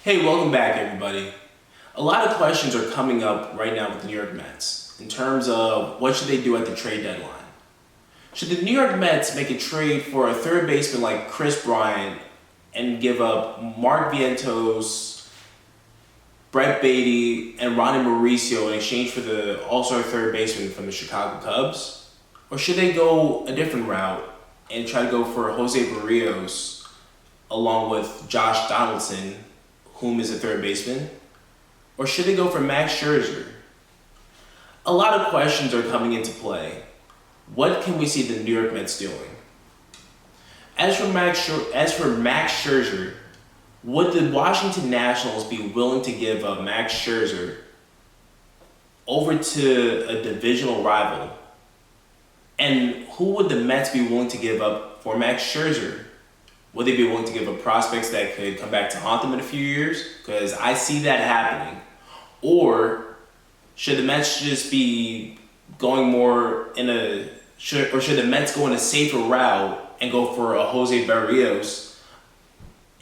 Hey, welcome back, everybody. A lot of questions are coming up right now with the New York Mets in terms of what should they do at the trade deadline. Should the New York Mets make a trade for a third baseman like Chris Bryant and give up Mark Vientos, Brett Beatty, and Ronnie Mauricio in exchange for the all-star third baseman from the Chicago Cubs? Or should they go a different route and try to go for Jose Barrios along with Josh Donaldson, whom is a third baseman? Or should they go for Max Scherzer? A lot of questions are coming into play. What can we see the New York Mets doing? As for Max Scherzer, would the Washington Nationals be willing to give up Max Scherzer over to a divisional rival? And who would the Mets be willing to give up for Max Scherzer? Would they be willing to give up prospects that could come back to haunt them in a few years? Because I see that happening. Or should the Mets just be going more should the Mets go in a safer route and go for a Jose Barrios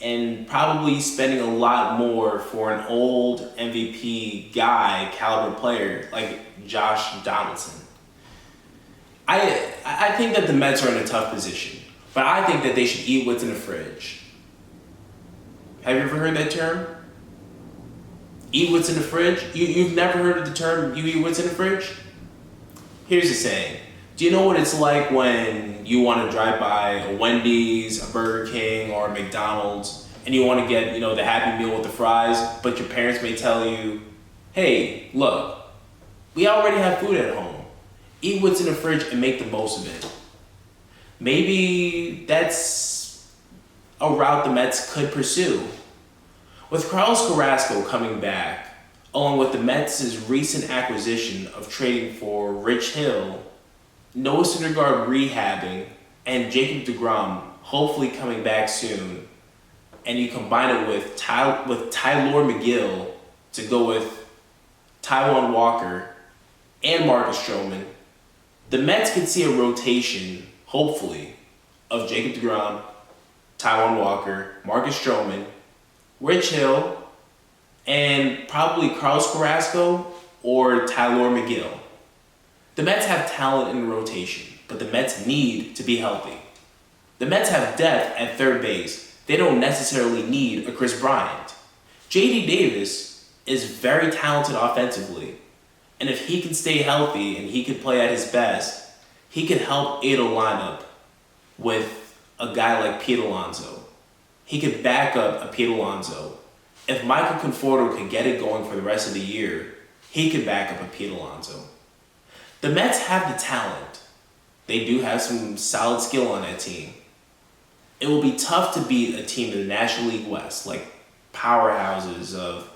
and probably spending a lot more for an old MVP guy, caliber player like Josh Donaldson? I think that the Mets are in a tough position, but I think that they should eat what's in the fridge. Have you ever heard that term? Eat what's in the fridge? You've never heard of the term, you eat what's in the fridge? Here's the saying. Do you know what it's like when you want to drive by a Wendy's, a Burger King, or a McDonald's, and you want to get, the Happy Meal with the fries, but your parents may tell you, hey, look, we already have food at home. Eat what's in the fridge and make the most of it. Maybe that's a route the Mets could pursue. With Carlos Carrasco coming back, along with the Mets' recent acquisition of trading for Rich Hill, Noah Syndergaard rehabbing, and Jacob deGrom hopefully coming back soon, and you combine it with Tyler McGill to go with Taijuan Walker and Marcus Stroman, the Mets could see a rotation, hopefully, of Jacob deGrom, Taijuan Walker, Marcus Stroman, Rich Hill, and probably Carlos Carrasco or Tyler McGill. The Mets have talent in the rotation, but the Mets need to be healthy. The Mets have depth at third base. They don't necessarily need a Chris Bryant. J.D. Davis is very talented offensively, and if he can stay healthy and he can play at his best, he can help aid a lineup with a guy like Pete Alonso. He could back up a Pete Alonso. If Michael Conforto could get it going for the rest of the year, he could back up a Pete Alonso. The Mets have the talent. They do have some solid skill on that team. It will be tough to beat a team in the National League West, like powerhouses of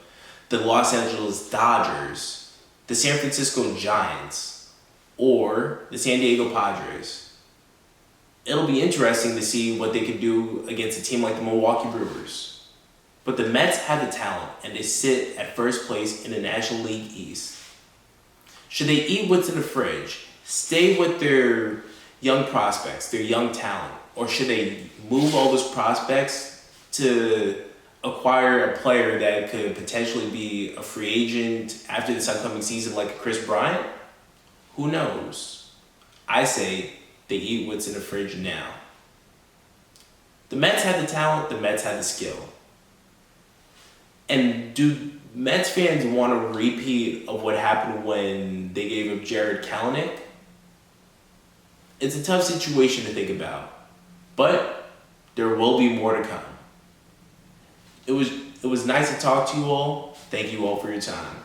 the Los Angeles Dodgers, the San Francisco Giants, or the San Diego Padres. It'll be interesting to see what they could do against a team like the Milwaukee Brewers. But the Mets have the talent, and they sit at first place in the National League East. Should they eat what's in the fridge, stay with their young prospects, their young talent, or should they move all those prospects to acquire a player that could potentially be a free agent after this upcoming season like a Chris Bryant? Who knows? I say they eat what's in the fridge now. The Mets have the talent, the Mets have the skill. And do Mets fans want a repeat of what happened when they gave up Jared Kelenic? It's a tough situation to think about, but there will be more to come. It was nice to talk to you all. Thank you all for your time.